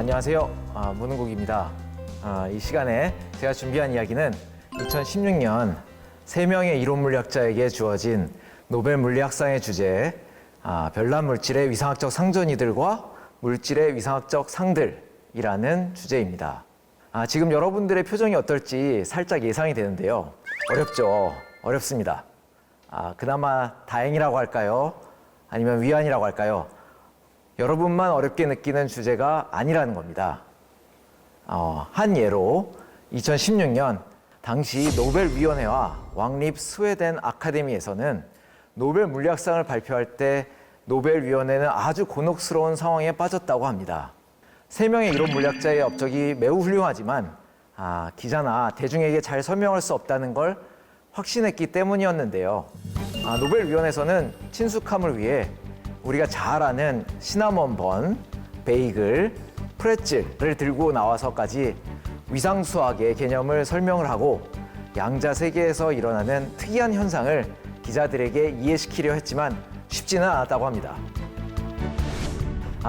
안녕하세요. 문은국입니다. 이 시간에 제가 준비한 이야기는 2016년 3명의 이론 물리학자에게 주어진 노벨 물리학상의 주제, 별난 물질의 위상학적 상전이들과 물질의 위상학적 상들이라는 주제입니다. 지금 여러분들의 표정이 어떨지 살짝 예상이 되는데요. 어렵죠? 어렵습니다. 그나마 다행이라고 할까요? 아니면 위안이라고 할까요? 여러분만 어렵게 느끼는 주제가 아니라는 겁니다. 한 예로 2016년 당시 노벨위원회와 왕립 스웨덴 아카데미에서는 노벨 물리학상을 발표할 때 노벨위원회는 아주 곤혹스러운 상황에 빠졌다고 합니다. 3명의 이론 물리학자의 업적이 매우 훌륭하지만 기자나 대중에게 잘 설명할 수 없다는 걸 확신했기 때문이었는데요. 노벨위원회에서는 친숙함을 위해 우리가 잘 아는 시나몬 번, 베이글, 프레첼을 들고 나와서까지 위상수학의 개념을 설명을 하고 양자 세계에서 일어나는 특이한 현상을 기자들에게 이해시키려 했지만 쉽지는 않았다고 합니다.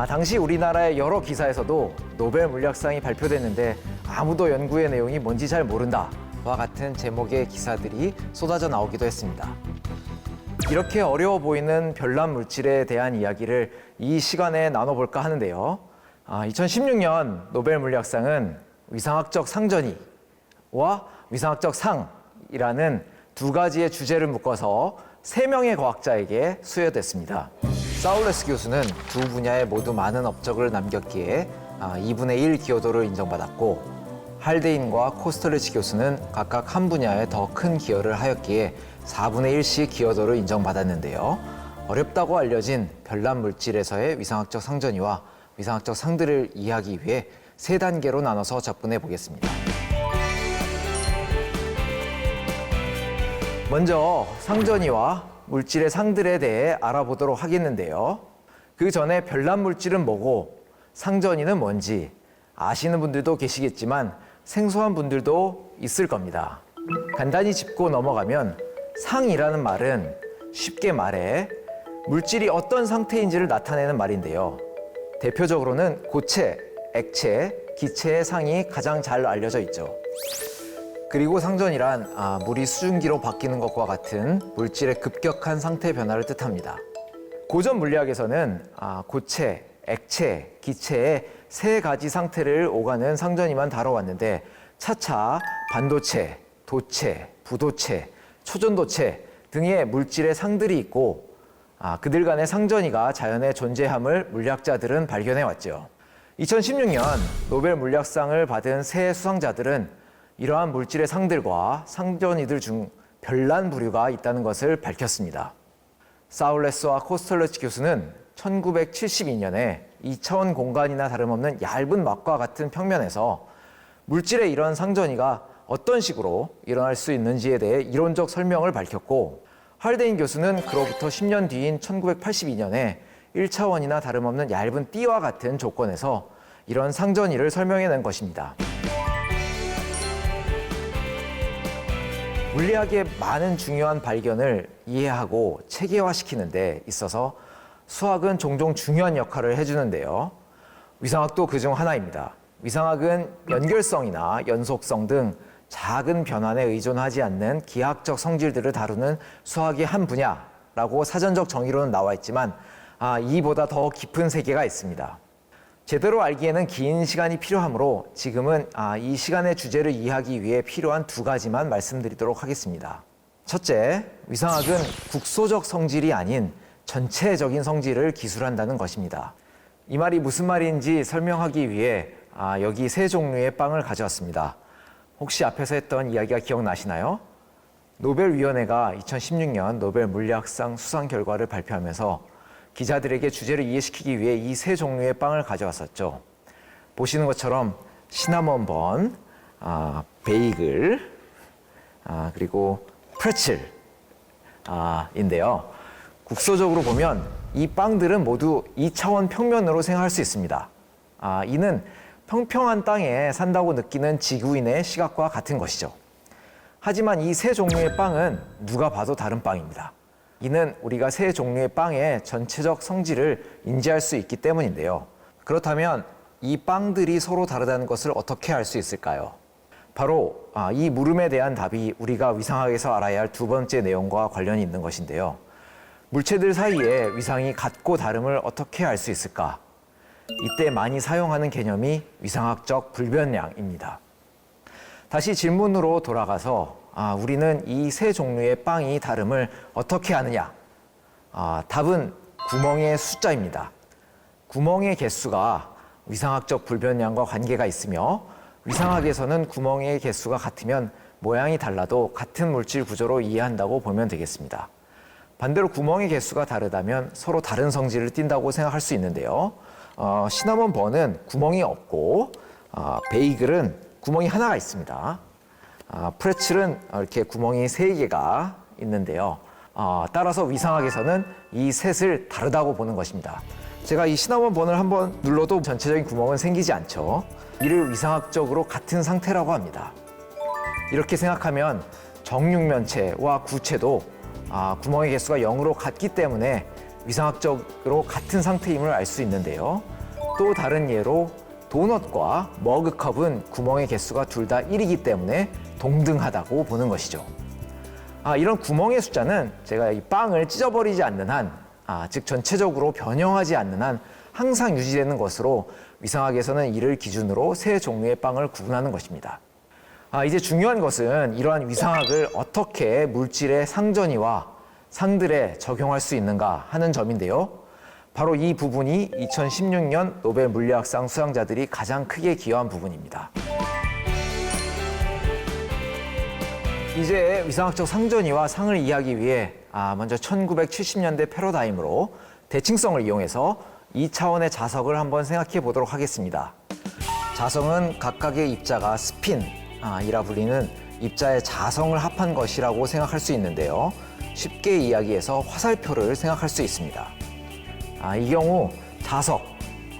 당시 우리나라의 여러 기사에서도 노벨 물리학상이 발표됐는데 아무도 연구의 내용이 뭔지 잘 모른다와 같은 제목의 기사들이 쏟아져 나오기도 했습니다. 이렇게 어려워 보이는 별난 물질에 대한 이야기를 이 시간에 나눠볼까 하는데요. 2016년 노벨 물리학상은 위상학적 상전이와 위상학적 상이라는 두 가지의 주제를 묶어서 3명의 과학자에게 수여됐습니다. 사울레스 교수는 두 분야에 모두 많은 업적을 남겼기에 2분의 1 기여도를 인정받았고, 할데인과 코스텔리치 교수는 각각 한 분야에 더 큰 기여를 하였기에 4분의 1씩 기여도를 인정받았는데요. 어렵다고 알려진 별난 물질에서의 위상학적 상전이와 위상학적 상들을 이해하기 위해 3단계로 나눠서 접근해 보겠습니다. 먼저 상전이와 물질의 상들에 대해 알아보도록 하겠는데요. 그 전에 별난 물질은 뭐고 상전이는 뭔지 아시는 분들도 계시겠지만 생소한 분들도 있을 겁니다. 간단히 짚고 넘어가면 상이라는 말은 쉽게 말해 물질이 어떤 상태인지를 나타내는 말인데요. 대표적으로는 고체, 액체, 기체의 상이 가장 잘 알려져 있죠. 그리고 상전이란 물이 수증기로 바뀌는 것과 같은 물질의 급격한 상태 변화를 뜻합니다. 고전 물리학에서는 고체, 액체, 기체의 3가지 상태를 오가는 상전이만 다뤄왔는데 차차 반도체, 도체, 부도체, 초전도체 등의 물질의 상들이 있고 그들 간의 상전이가 자연에 존재함을 물리학자들은 발견해왔죠. 2016년 노벨 물리학상을 받은 세 수상자들은 이러한 물질의 상들과 상전이들 중 별난 부류가 있다는 것을 밝혔습니다. 사울레스와 코스텔리치 교수는 1972년에 2차원 공간이나 다름없는 얇은 막과 같은 평면에서 물질의 이런 상전이가 어떤 식으로 일어날 수 있는지에 대해 이론적 설명을 밝혔고, 할데인 교수는 그로부터 10년 뒤인 1982년에 1차원이나 다름없는 얇은 띠와 같은 조건에서 이런 상전이를 설명해낸 것입니다. 물리학의 많은 중요한 발견을 이해하고 체계화시키는 데 있어서 수학은 종종 중요한 역할을 해주는데요. 위상학도 그중 하나입니다. 위상학은 연결성이나 연속성 등 작은 변환에 의존하지 않는 기하학적 성질들을 다루는 수학의 한 분야라고 사전적 정의로는 나와 있지만 이보다 더 깊은 세계가 있습니다. 제대로 알기에는 긴 시간이 필요하므로 지금은 이 시간의 주제를 이해하기 위해 필요한 2가지만 말씀드리도록 하겠습니다. 첫째, 위상학은 국소적 성질이 아닌 전체적인 성질을 기술한다는 것입니다. 이 말이 무슨 말인지 설명하기 위해 여기 3종류의 빵을 가져왔습니다. 혹시 앞에서 했던 이야기가 기억나시나요? 노벨위원회가 2016년 노벨 물리학상 수상 결과를 발표하면서 기자들에게 주제를 이해시키기 위해 이 3종류의 빵을 가져왔었죠. 보시는 것처럼 시나몬 번, 베이글, 그리고 프레첼인데요. 국소적으로 보면 이 빵들은 모두 2차원 평면으로 생각할 수 있습니다. 이는 평평한 땅에 산다고 느끼는 지구인의 시각과 같은 것이죠. 하지만 이 3종류의 빵은 누가 봐도 다른 빵입니다. 이는 우리가 3종류의 빵의 전체적 성질을 인지할 수 있기 때문인데요. 그렇다면 이 빵들이 서로 다르다는 것을 어떻게 알 수 있을까요? 바로 이 물음에 대한 답이 우리가 위상학에서 알아야 할 두 번째 내용과 관련이 있는 것인데요. 물체들 사이에 위상이 같고 다름을 어떻게 알 수 있을까? 이때 많이 사용하는 개념이 위상학적 불변량입니다. 다시 질문으로 돌아가서 우리는 이 세 종류의 빵이 다름을 어떻게 아느냐? 답은 구멍의 숫자입니다. 구멍의 개수가 위상학적 불변량과 관계가 있으며 위상학에서는 구멍의 개수가 같으면 모양이 달라도 같은 물질 구조로 이해한다고 보면 되겠습니다. 반대로 구멍의 개수가 다르다면 서로 다른 성질을 띈다고 생각할 수 있는데요. 시나몬 번은 구멍이 없고 베이글은 구멍이 하나가 있습니다. 프레첼은 이렇게 구멍이 3개가 있는데요. 따라서 위상학에서는 이 셋을 다르다고 보는 것입니다. 제가 이 시나몬 번을 한번 눌러도 전체적인 구멍은 생기지 않죠. 이를 위상학적으로 같은 상태라고 합니다. 이렇게 생각하면 정육면체와 구체도 구멍의 개수가 0으로 같기 때문에 위상학적으로 같은 상태임을 알 수 있는데요. 또 다른 예로 도넛과 머그컵은 구멍의 개수가 둘 다 1이기 때문에 동등하다고 보는 것이죠. 이런 구멍의 숫자는 제가 이 빵을 찢어버리지 않는 한, 즉 전체적으로 변형하지 않는 한 항상 유지되는 것으로 위상학에서는 이를 기준으로 세 종류의 빵을 구분하는 것입니다. 이제 중요한 것은 이러한 위상학을 어떻게 물질의 상전이와 상들에 적용할 수 있는가 하는 점인데요. 바로 이 부분이 2016년 노벨 물리학상 수상자들이 가장 크게 기여한 부분입니다. 이제 위상학적 상전이와 상을 이해하기 위해 먼저 1970년대 패러다임으로 대칭성을 이용해서 2차원의 자석을 한번 생각해 보도록 하겠습니다. 자석은 각각의 입자가 스핀이라 불리는 입자의 자성을 합한 것이라고 생각할 수 있는데요. 쉽게 이야기해서 화살표를 생각할 수 있습니다. 이 경우 자석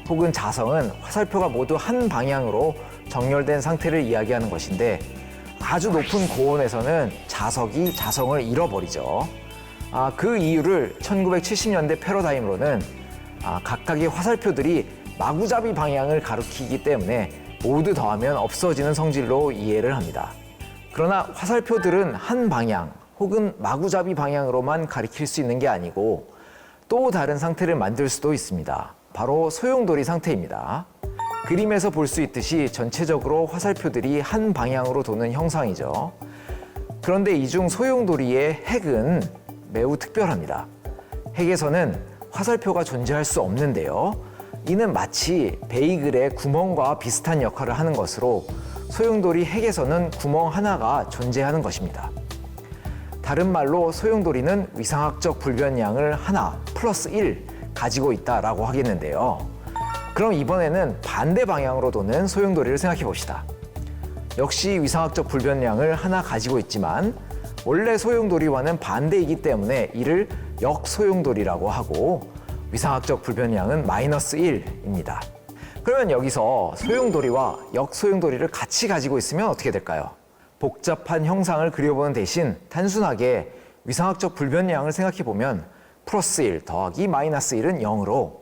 혹은 자성은 화살표가 모두 한 방향으로 정렬된 상태를 이야기하는 것인데 아주 높은 고온에서는 자석이 자성을 잃어버리죠. 그 이유를 1970년대 패러다임으로는 각각의 화살표들이 마구잡이 방향을 가리키기 때문에 모두 더하면 없어지는 성질로 이해를 합니다. 그러나 화살표들은 한 방향 혹은 마구잡이 방향으로만 가리킬 수 있는 게 아니고 또 다른 상태를 만들 수도 있습니다. 바로 소용돌이 상태입니다. 그림에서 볼 수 있듯이 전체적으로 화살표들이 한 방향으로 도는 형상이죠. 그런데 이 중 소용돌이의 핵은 매우 특별합니다. 핵에서는 화살표가 존재할 수 없는데요. 이는 마치 베이글의 구멍과 비슷한 역할을 하는 것으로 소용돌이 핵에서는 구멍 하나가 존재하는 것입니다. 다른 말로 소용돌이는 위상학적 불변량을 하나 플러스 1 가지고 있다라고 하겠는데요. 그럼 이번에는 반대 방향으로 도는 소용돌이를 생각해 봅시다. 역시 위상학적 불변량을 하나 가지고 있지만 원래 소용돌이와는 반대이기 때문에 이를 역소용돌이라고 하고 위상학적 불변량은 마이너스 1입니다. 그러면 여기서 소용돌이와 역소용돌이를 같이 가지고 있으면 어떻게 될까요? 복잡한 형상을 그려보는 대신 단순하게 위상학적 불변량을 생각해 보면 플러스 1 더하기 마이너스 1은 0으로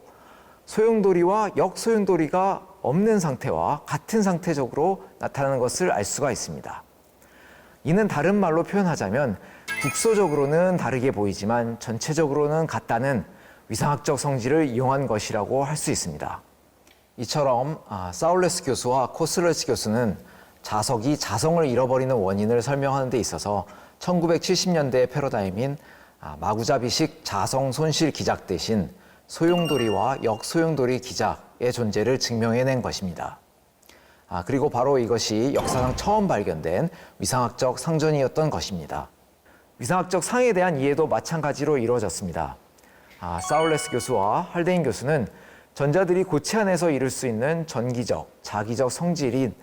소용돌이와 역소용돌이가 없는 상태와 같은 상태적으로 나타나는 것을 알 수가 있습니다. 이는 다른 말로 표현하자면 국소적으로는 다르게 보이지만 전체적으로는 같다는 위상학적 성질을 이용한 것이라고 할 수 있습니다. 이처럼 사울레스 교수와 코슬레스 교수는 자석이 자성을 잃어버리는 원인을 설명하는 데 있어서 1970년대의 패러다임인 마구잡이식 자성 손실 기작 대신 소용돌이와 역소용돌이 기작의 존재를 증명해낸 것입니다. 그리고 바로 이것이 역사상 처음 발견된 위상학적 상전이었던 것입니다. 위상학적 상에 대한 이해도 마찬가지로 이루어졌습니다. 사울레스 교수와 할데인 교수는 전자들이 고체 안에서 이룰 수 있는 전기적, 자기적 성질인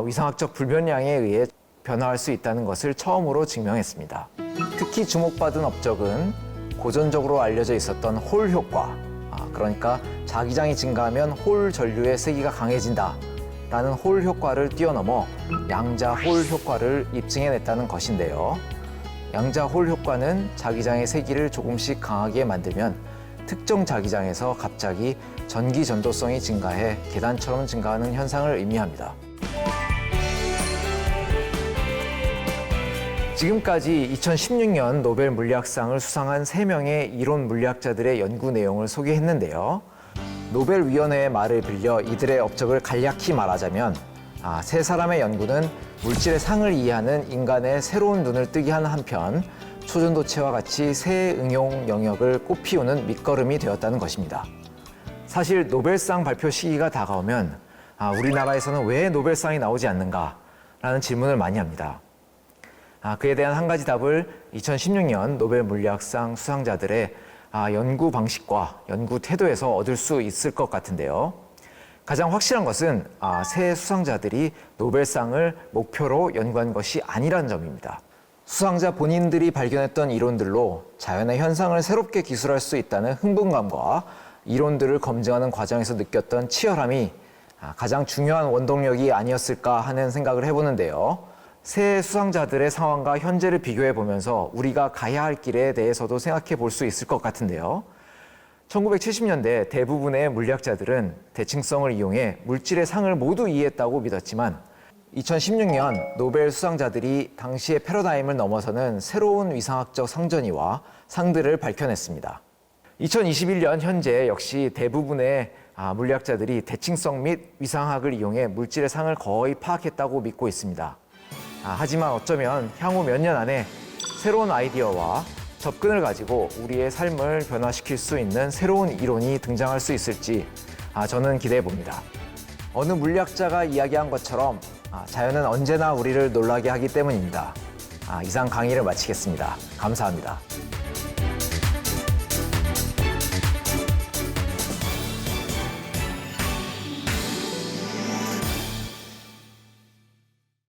위상학적 불변량에 의해 변화할 수 있다는 것을 처음으로 증명했습니다. 특히 주목받은 업적은 고전적으로 알려져 있었던 홀 효과, 그러니까 자기장이 증가하면 홀 전류의 세기가 강해진다 라는 홀 효과를 뛰어넘어 양자 홀 효과를 입증해냈다는 것인데요. 양자 홀 효과는 자기장의 세기를 조금씩 강하게 만들면 특정 자기장에서 갑자기 전기 전도성이 증가해 계단처럼 증가하는 현상을 의미합니다. 지금까지 2016년 노벨 물리학상을 수상한 3명의 이론 물리학자들의 연구 내용을 소개했는데요. 노벨위원회의 말을 빌려 이들의 업적을 간략히 말하자면 세 사람의 연구는 물질의 상을 이해하는 인간의 새로운 눈을 뜨게 하는 한편 초전도체와 같이 새 응용 영역을 꽃피우는 밑거름이 되었다는 것입니다. 사실 노벨상 발표 시기가 다가오면 우리나라에서는 왜 노벨상이 나오지 않는가라는 질문을 많이 합니다. 그에 대한 한 가지 답을 2016년 노벨 물리학상 수상자들의 연구 방식과 연구 태도에서 얻을 수 있을 것 같은데요. 가장 확실한 것은 새 수상자들이 노벨상을 목표로 연구한 것이 아니라는 점입니다. 수상자 본인들이 발견했던 이론들로 자연의 현상을 새롭게 기술할 수 있다는 흥분감과 이론들을 검증하는 과정에서 느꼈던 치열함이 가장 중요한 원동력이 아니었을까 하는 생각을 해보는데요. 새 수상자들의 상황과 현재를 비교해 보면서 우리가 가야 할 길에 대해서도 생각해 볼 수 있을 것 같은데요. 1970년대 대부분의 물리학자들은 대칭성을 이용해 물질의 상을 모두 이해했다고 믿었지만 2016년 노벨 수상자들이 당시의 패러다임을 넘어서는 새로운 위상학적 상전이와 상들을 밝혀냈습니다. 2021년 현재 역시 대부분의 물리학자들이 대칭성 및 위상학을 이용해 물질의 상을 거의 파악했다고 믿고 있습니다. 하지만 어쩌면 향후 몇 년 안에 새로운 아이디어와 접근을 가지고 우리의 삶을 변화시킬 수 있는 새로운 이론이 등장할 수 있을지 저는 기대해 봅니다. 어느 물리학자가 이야기한 것처럼 자연은 언제나 우리를 놀라게 하기 때문입니다. 이상 강의를 마치겠습니다. 감사합니다.